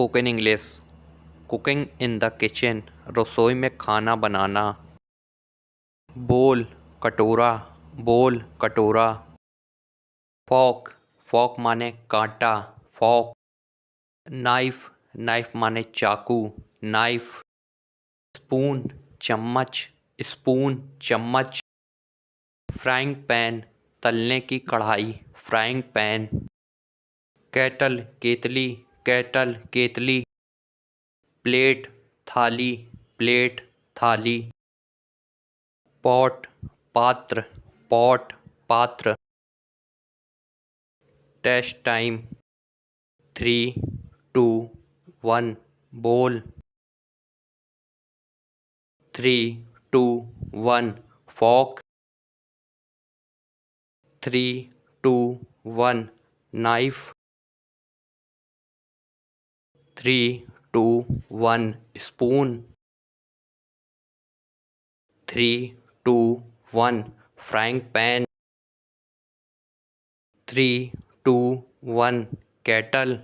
Cook in English. Cooking in the kitchen, रसोई में खाना बनाना। बोल, कटोरा, बोल, कटोरा। फॉक, फॉक माने कांटा, फॉक। नाइफ, नाइफ माने चाकू, नाइफ। स्पून, चम्मच, स्पून, चम्मच। फ्राइंग पैन, तलने की कढ़ाई, फ्राइंग पैन। केटल, केतली, केटल, केतली। प्लेट, थाली, प्लेट, थाली। पॉट, पात्र, पॉट, पात्र। Test time, 3, 2, 1, bowl. 3, 2, 1, fork. 3, 2, 1, knife. 3, 2, 1, spoon. 3, 2, 1, frying pan. 3, 2, 1, kettle.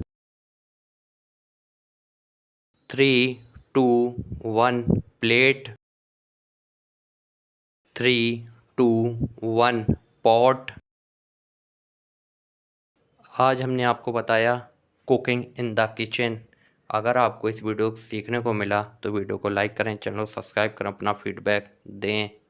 3, 2, 1, plate. 3, 2, 1, pot. आज हमने आपको बताया कुकिंग इन द किचन। अगर आपको इस वीडियो को सीखने को मिला तो वीडियो को लाइक करें, चैनल को सब्सक्राइब करें, अपना फीडबैक दें।